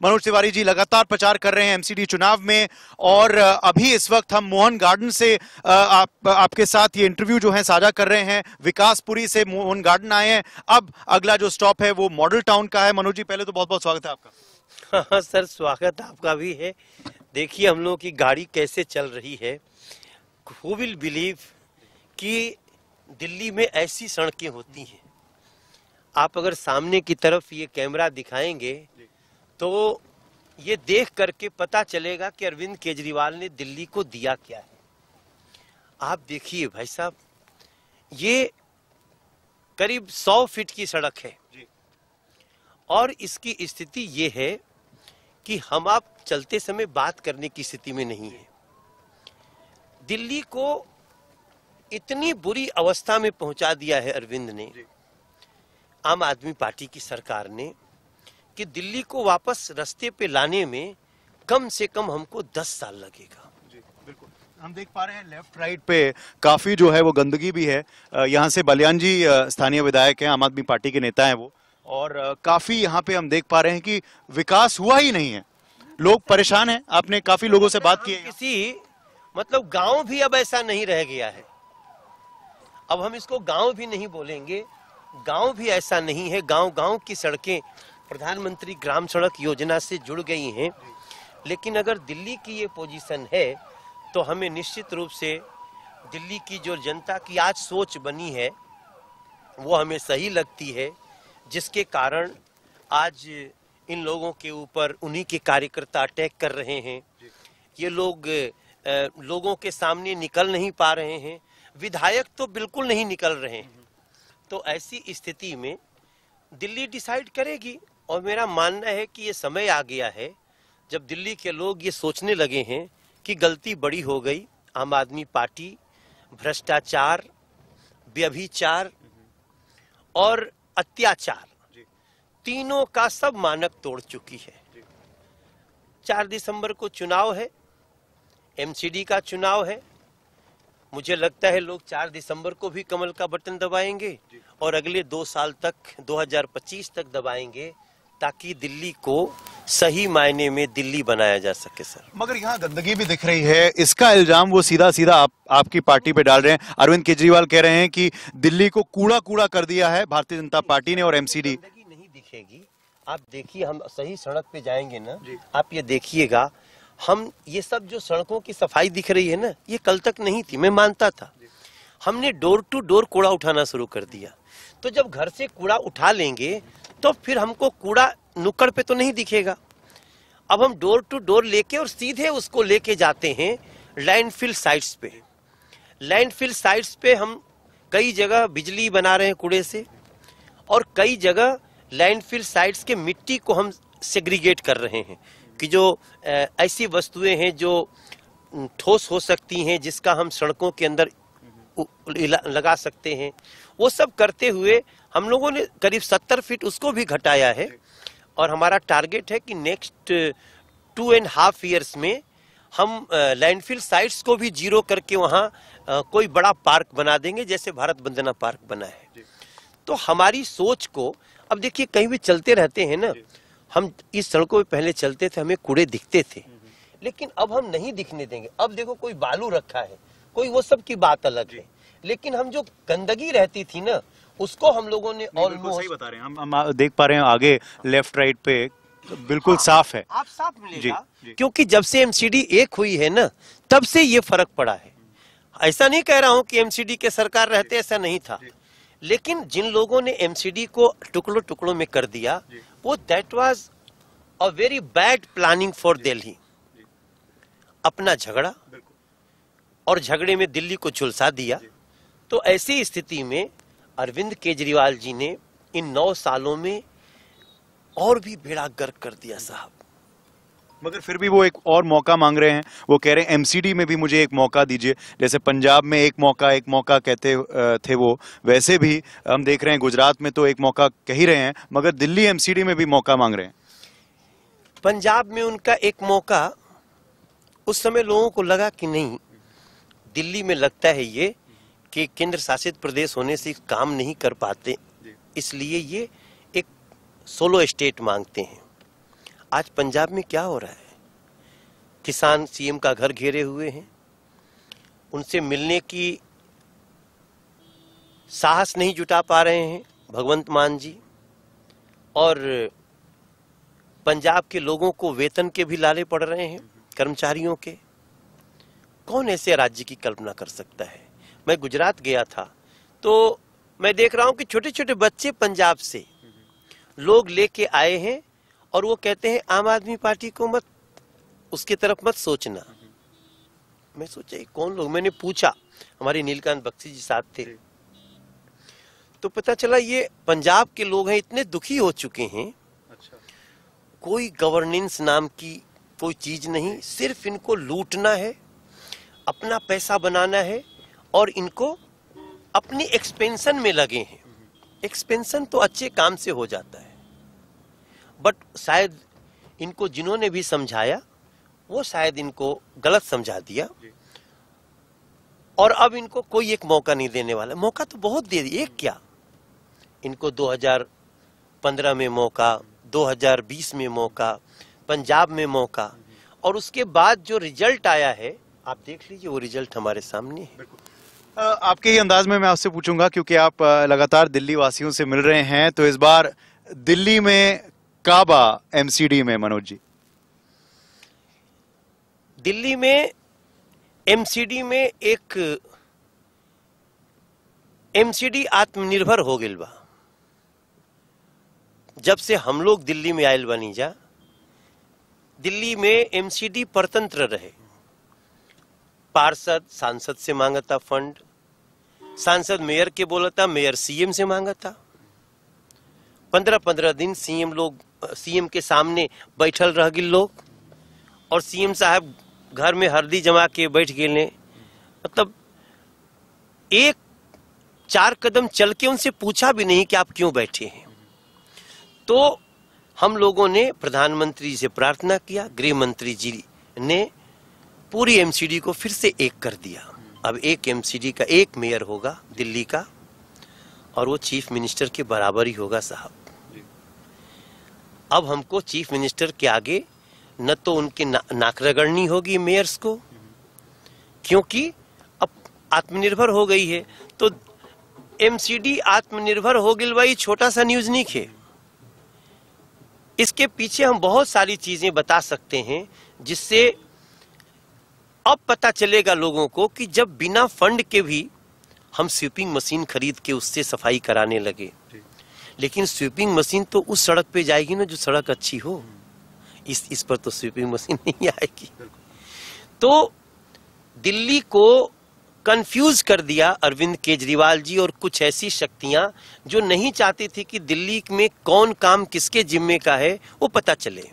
मनोज तिवारी जी लगातार प्रचार कर रहे हैं एमसीडी चुनाव में और अभी इस वक्त हम मोहन गार्डन से आपके साथ ये इंटरव्यू जो है साझा कर रहे हैं। विकासपुरी से मोहन गार्डन आए हैं। अब अगला जो स्टॉप है वो मॉडल टाउन का है। मनोज जी पहले तो बहुत बहुत स्वागत है आपका। हाँ सर, स्वागत आपका भी है। देखिए हम लोगों की गाड़ी कैसे चल रही है। हु विल बिलीव कि दिल्ली में ऐसी सड़कें होती हैं। आप अगर सामने की तरफ ये कैमरा दिखाएंगे तो ये देख करके पता चलेगा कि अरविंद केजरीवाल ने दिल्ली को दिया क्या है। आप देखिए भाई साहब, ये करीब 100 फीट की सड़क है और इसकी स्थिति ये है कि हम आप चलते समय बात करने की स्थिति में नहीं है। दिल्ली को इतनी बुरी अवस्था में पहुंचा दिया है अरविंद ने, आम आदमी पार्टी की सरकार ने, कि दिल्ली को वापस रास्ते पे लाने में कम से कम हमको 10 साल लगेगा। जी, बिल्कुल। हम देख पा रहे हैं लेफ्ट राइट पे काफी जो है वो गंदगी भी है। यहाँ से बलियान जी स्थानीय विधायक हैं, आम आदमी पार्टी के नेता हैं वो, और काफी यहाँ पे हम देख पा रहे हैं कि विकास हुआ ही नहीं है। लोग परेशान हैं। आपने काफी लोगों से बात की है। किसी मतलब गांव भी अब ऐसा नहीं रह गया है। अब हम इसको गांव भी नहीं बोलेंगे, गांव भी ऐसा नहीं है। गांव की सड़कें प्रधानमंत्री ग्राम सड़क योजना से जुड़ गई हैं। लेकिन अगर दिल्ली की ये पोजीशन है तो हमें निश्चित रूप से दिल्ली की जो जनता की आज सोच बनी है वो हमें सही लगती है, जिसके कारण आज इन लोगों के ऊपर उन्हीं के कार्यकर्ता अटैक कर रहे हैं। ये लोग लोगों के सामने निकल नहीं पा रहे हैं। विधायक तो बिल्कुल नहीं निकल रहे हैं। तो ऐसी स्थिति में दिल्ली डिसाइड करेगी और मेरा मानना है कि ये समय आ गया है जब दिल्ली के लोग ये सोचने लगे हैं कि गलती बड़ी हो गई। आम आदमी पार्टी भ्रष्टाचार, व्यभिचार और अत्याचार तीनों का सब मानक तोड़ चुकी है। 4 दिसंबर को चुनाव है, एमसीडी का चुनाव है। मुझे लगता है लोग 4 दिसंबर को भी कमल का बटन दबाएंगे और अगले 2 साल तक 2025 तक दबाएंगे, ताकि दिल्ली को सही मायने में दिल्ली बनाया जा सके। सर, मगर यहाँ गंदगी भी दिख रही है। इसका इल्जाम वो सीधा सीधा आपकी पार्टी पे डाल रहे हैं। अरविंद केजरीवाल कह रहे हैं कि दिल्ली को कूड़ा कूड़ा कर दिया है भारतीय जनता पार्टी ने और एमसीडी। गंदगी नहीं दिखेगी। आप देखिए, हम सही सड़क पे जाएंगे ना, आप ये देखिएगा, हम ये सब जो सड़कों की सफाई दिख रही है ना, ये कल तक नहीं थी। मैं मानता था। हमने डोर टू डोर कूड़ा उठाना शुरू कर दिया। तो जब घर से कूड़ा उठा लेंगे तो फिर हमको कूड़ा नुक्कड़ पे तो नहीं दिखेगा। अब हम डोर टू डोर लेके और सीधे उसको लेके जाते हैं लैंडफिल साइट्स पे। लैंडफिल साइट्स पे हम कई जगह बिजली बना रहे हैं कूड़े से, और कई जगह लैंडफिल साइट्स के मिट्टी को हम सेग्रीगेट कर रहे हैं कि जो ऐसी वस्तुएं हैं जो ठोस हो सकती हैं, जिसका हम सड़कों के अंदर लगा सकते हैं। वो सब करते हुए हम लोगों ने करीब 70 फीट उसको भी घटाया है, और हमारा टारगेट है कि नेक्स्ट 2.5 ईयर्स में हम लैंडफिल साइट्स को भी जीरो करके वहाँ कोई बड़ा पार्क बना देंगे, जैसे भारत वंदना पार्क बना है। तो हमारी सोच को, अब देखिए कहीं भी चलते रहते हैं ना, हम इस सड़कों पे पहले चलते थे, हमें कूड़े दिखते थे, लेकिन अब हम नहीं दिखने देंगे। अब देखो कोई बालू रखा है, कोई, वो सब की बात अलग है, लेकिन हम जो गंदगी रहती थी ना, उसको हम लोगों ने ऑलमोस्ट सही बता रहे हैं। हम देख पा रहे हैं आगे लेफ्ट राइट पे बिल्कुल साफ है। आप साफ मिलेगा, क्योंकि जब से एमसीडी एक हुई है ना, तब से ये फर्क पड़ा है। ऐसा नहीं कह रहा हूं कि एमसीडी के सरकार रहते ऐसा नहीं था, लेकिन जिन लोगों ने एमसीडी को टुकड़ों टुकड़ों में कर दिया, वो that was a very bad planning for Delhi. अपना झगड़ा और झगड़े में दिल्ली को झुलसा दिया। तो ऐसी स्थिति में अरविंद केजरीवाल जी ने इन 9 सालों में और भी बेड़ा गर्क कर दिया साहब। मगर फिर भी वो एक और मौका मांग रहे हैं। वो कह रहे हैं एमसीडी में भी मुझे एक मौका दीजिए। जैसे पंजाब में एक मौका कहते थे वो, वैसे भी हम देख रहे हैं गुजरात में तो एक मौका कह ही रहे हैं, मगर दिल्ली एमसीडी में भी मौका मांग रहे हैं। पंजाब में उनका एक मौका, उस समय लोगों को लगा कि नहीं, दिल्ली में लगता है ये कि केंद्र शासित प्रदेश होने से काम नहीं कर पाते, इसलिए ये एक सोलो स्टेट मांगते हैं। आज पंजाब में क्या हो रहा है? किसान सीएम का घर घेरे हुए हैं, उनसे मिलने की साहस नहीं जुटा पा रहे हैं भगवंत मान जी, और पंजाब के लोगों को वेतन के भी लाले पड़ रहे हैं, कर्मचारियों के। कौन ऐसे राज्य की कल्पना कर सकता है? मैं गुजरात गया था तो मैं देख रहा हूं कि छोटे छोटे बच्चे पंजाब से लोग लेके आए हैं और वो कहते हैं आम आदमी पार्टी को मत, उसके तरफ मत सोचना। मैं सोचा ये कौन लोग? मैंने पूछा, हमारे नीलकांत बख्शी जी साथ थे, तो पता चला ये पंजाब के लोग हैं, इतने दुखी हो चुके हैं। अच्छा। कोई गवर्नेंस नाम की कोई चीज नहीं, सिर्फ इनको लूटना है, अपना पैसा बनाना है और इनको अपनी एक्सपेंशन में लगे हैं। एक्सपेंशन तो अच्छे काम से हो जाता है, बट शायद इनको जिन्होंने भी समझाया वो शायद इनको गलत समझा दिया, और अब इनको कोई एक मौका नहीं देने वाला। मौका तो बहुत दे दिया, एक क्या, इनको 2015 में मौका, 2020 में मौका, पंजाब में मौका, और उसके बाद जो रिजल्ट आया है आप देख लीजिए, वो रिजल्ट हमारे सामने है। आपके ही अंदाज में मैं आपसे पूछूंगा, क्योंकि आप लगातार दिल्ली वासियों से मिल रहे हैं, तो इस बार दिल्ली में काबा एमसीडी में मनोज जी? दिल्ली में एमसीडी में एक एमसीडी आत्मनिर्भर हो गइल बा। जब से हम लोग दिल्ली में आयल बनी जा, दिल्ली में एमसीडी परतंत्र रहे। पार्षद सांसद से मांगता फंड, सांसद मेयर के बोलता, मेयर सीएम से मांगता। 15-15 दिन सीएम के सामने बैठल रह गिल लोग, और सीएम साहब घर में हल्दी जमा के बैठ गए। मतलब 4 कदम चल के उनसे पूछा भी नहीं कि आप क्यों बैठे हैं। तो हम लोगों ने प्रधानमंत्री से प्रार्थना किया, गृह मंत्री जी ने पूरी एमसीडी को फिर से एक कर दिया। अब एक एमसीडी का एक मेयर होगा दिल्ली का, और वो चीफ मिनिस्टर के बराबर ही होगा साहब। अब हमको चीफ मिनिस्टर के आगे न तो उनके नाक रगड़नी होगी मेयर्स को, क्योंकि अब आत्मनिर्भर हो गई है। तो एमसीडी आत्मनिर्भर हो गई भाई, छोटा सा न्यूज नहीं है। इसके पीछे हम बहुत सारी चीजें बता सकते हैं, जिससे अब पता चलेगा लोगों को कि जब बिना फंड के भी हम स्वीपिंग मशीन खरीद के उससे सफाई कराने लगे, लेकिन स्वीपिंग मशीन तो उस सड़क पे जाएगी ना जो सड़क अच्छी हो। इस पर तो स्वीपिंग मशीन नहीं आएगी। तो दिल्ली को कंफ्यूज कर दिया अरविंद केजरीवाल जी और कुछ ऐसी शक्तियां जो नहीं चाहती थी कि दिल्ली में कौन काम किसके जिम्मे का है वो पता चले।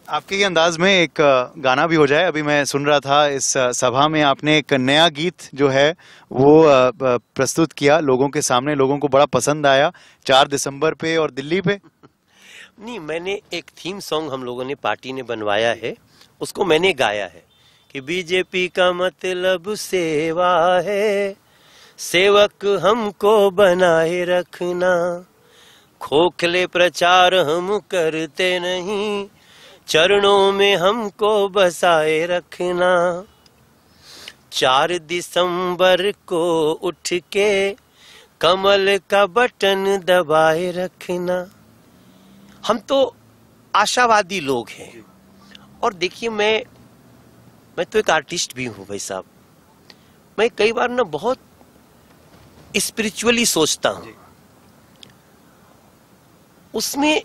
आपके ये अंदाज में एक गाना भी हो जाए। अभी मैं सुन रहा था इस सभा में आपने एक नया गीत जो है वो प्रस्तुत किया लोगों के सामने, लोगों को बड़ा पसंद आया 4 दिसंबर पे और दिल्ली पे। नहीं, मैंने एक थीम सॉन्ग हम लोगों ने पार्टी ने बनवाया है, उसको मैंने गाया है कि बीजेपी का मतलब सेवा है, सेवक हमको बनाए रखना, खोखले प्रचार हम करते नहीं, चरणों में हमको बसाए रखना, 4 दिसंबर को उठ के कमल का बटन दबाए रखना। हम तो आशावादी लोग हैं। और देखिए, मैं तो एक आर्टिस्ट भी हूं भाई साहब। मैं कई बार ना बहुत स्पिरिचुअली सोचता हूं, उसमें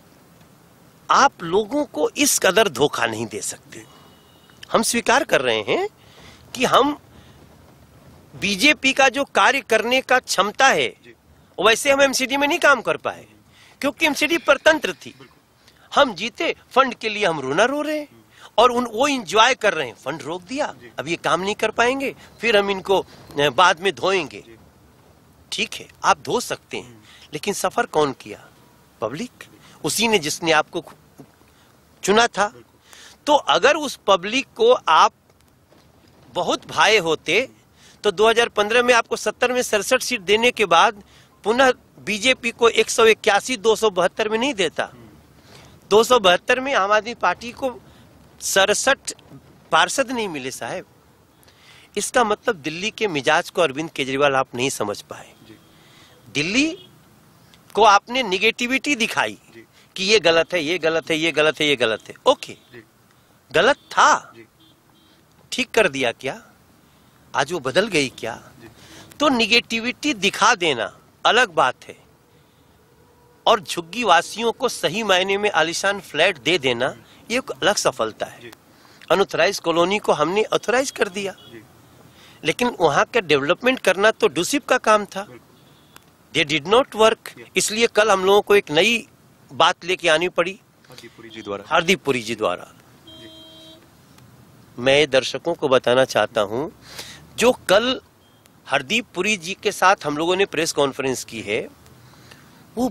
आप लोगों को इस कदर धोखा नहीं दे सकते। हम स्वीकार कर रहे हैं कि हम बीजेपी का जो कार्य करने का क्षमता है वैसे हम एमसीडी में नहीं काम कर पाए, क्योंकि एमसीडी परतंत्र थी। हम जीते, फंड के लिए हम रोना रो रहे हैं और वो इंजॉय कर रहे हैं। फंड रोक दिया, अब ये काम नहीं कर पाएंगे, फिर हम इनको बाद में धोएंगे। ठीक है, आप धो सकते हैं, लेकिन सफर कौन किया? पब्लिक, उसी ने जिसने आपको चुना था। तो अगर उस पब्लिक को आप बहुत भाए होते तो 2015 में आपको 70 में 67 सीट देने के बाद पुनः बीजेपी को 181 272 में नहीं देता। 272 में आम आदमी पार्टी को 67 पार्षद नहीं मिले साहब। इसका मतलब दिल्ली के मिजाज को अरविंद केजरीवाल आप नहीं समझ पाए। दिल्ली को आपने निगेटिविटी दिखाई कि ये गलत है, ये गलत है, ये गलत है, ये गलत है। ओके, गलत था, ठीक कर दिया क्या? आज वो बदल गई क्या? तो निगेटिविटी दिखा देना अलग बात है, और झुग्गी वासियों को सही मायने में आलीशान फ्लैट दे देना ये एक अलग सफलता है। अनऑथराइज कॉलोनी को हमने ऑथराइज कर दिया, लेकिन वहां का डेवलपमेंट करना तो डूसिप का काम था। They did not work. इसलिए कल हम लोगों को एक नई बात लेके आनी पड़ी हरदीप पुरी जी द्वारा। मैं दर्शकों को बताना चाहता हूं, जो कल हरदीप पुरी जी के साथ हम लोगों ने प्रेस कॉन्फ्रेंस की है, वो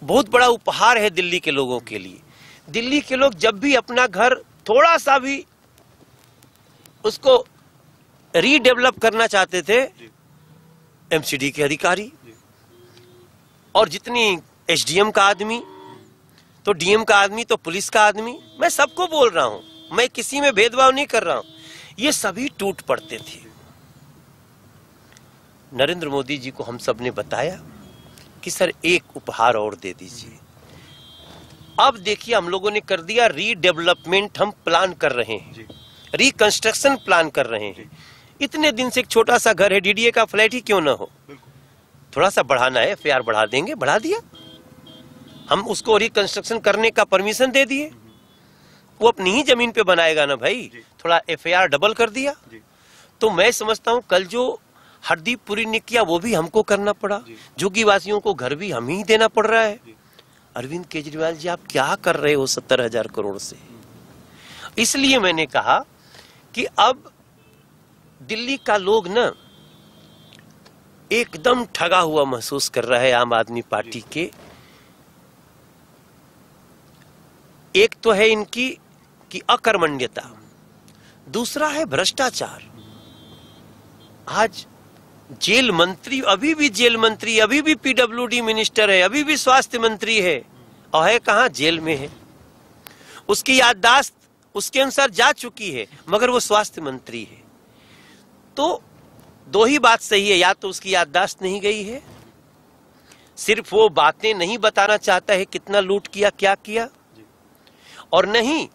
बहुत बड़ा उपहार है दिल्ली के लोगों के लिए। दिल्ली के लोग जब भी अपना घर थोड़ा सा भी उसको रीडेवलप करना चाहते थे, एमसीडी के अधिकारी और जितनी एसडीएम का आदमी, तो डीएम का आदमी, तो पुलिस का आदमी, मैं सबको बोल रहा हूं, मैं किसी में भेदभाव नहीं कर रहा हूं, ये सभी टूट पड़ते थे। नरेंद्र मोदी जी को हम सब ने बताया कि सर एक उपहार और दे दीजिए। अब देखिए हम लोगों ने कर दिया रीडेवलपमेंट, हम प्लान कर रहे हैं, रिकंस्ट्रक्शन प्लान कर रहे हैं। इतने दिन से एक छोटा सा घर है, डीडीए का फ्लैट ही क्यों ना हो, थोड़ा सा बढ़ाना है, एफआईआर बढ़ा देंगे, बढ़ा दिया। हम उसको रिकंस्ट्रक्शन करने का परमिशन दे दिए, वो अपनी ही जमीन पे बनाएगा ना भाई, थोड़ा एफआईआर डबल कर दिया। तो मैं समझता हूं कल जो हरदीप पुरी ने किया वो भी हमको करना पड़ा, झुग्गी वासियों को घर भी हम ही देना पड़ रहा है। अरविंद केजरीवाल जी आप क्या कर रहे हो 70,000 करोड़ से? इसलिए मैंने कहा कि अब दिल्ली का लोग ना एकदम ठगा हुआ महसूस कर रहा है आम आदमी पार्टी के। एक तो है इनकी कि अकर्मण्यता, दूसरा है भ्रष्टाचार। आज जेल मंत्री, अभी भी जेल मंत्री, अभी भी पीडब्ल्यूडी मिनिस्टर है, अभी भी स्वास्थ्य मंत्री है, और है कहां? जेल में है। उसकी याददाश्त उसके अनुसार जा चुकी है, मगर वो स्वास्थ्य मंत्री है। तो दो ही बात सही है, या तो उसकी याददाश्त नहीं गई है, सिर्फ वो बातें नहीं बताना चाहता है कितना लूट किया, क्या किया, और नहीं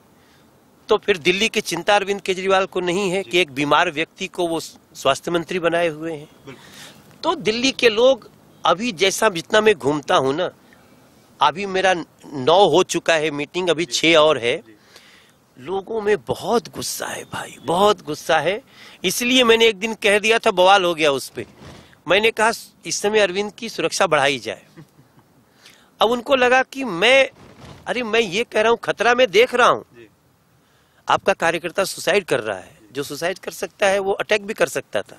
तो फिर दिल्ली की चिंता अरविंद केजरीवाल को नहीं है कि एक बीमार व्यक्ति को वो स्वास्थ्य मंत्री बनाए हुए हैं। तो दिल्ली के लोग अभी जैसा जितना मैं घूमता हूं ना, अभी मेरा 9 हो चुका है मीटिंग, अभी 6 और है, लोगों में बहुत गुस्सा है भाई, बहुत गुस्सा है। इसलिए मैंने एक दिन कह दिया था, बवाल हो गया उस पे, मैंने कहा इस समय अरविंद की सुरक्षा बढ़ाई जाए। अब उनको लगा कि मैं ये कह रहा हूं, खतरा मैं देख रहा हूं। आपका कार्यकर्ता सुसाइड कर रहा है, जो सुसाइड कर सकता है वो अटैक भी कर सकता था।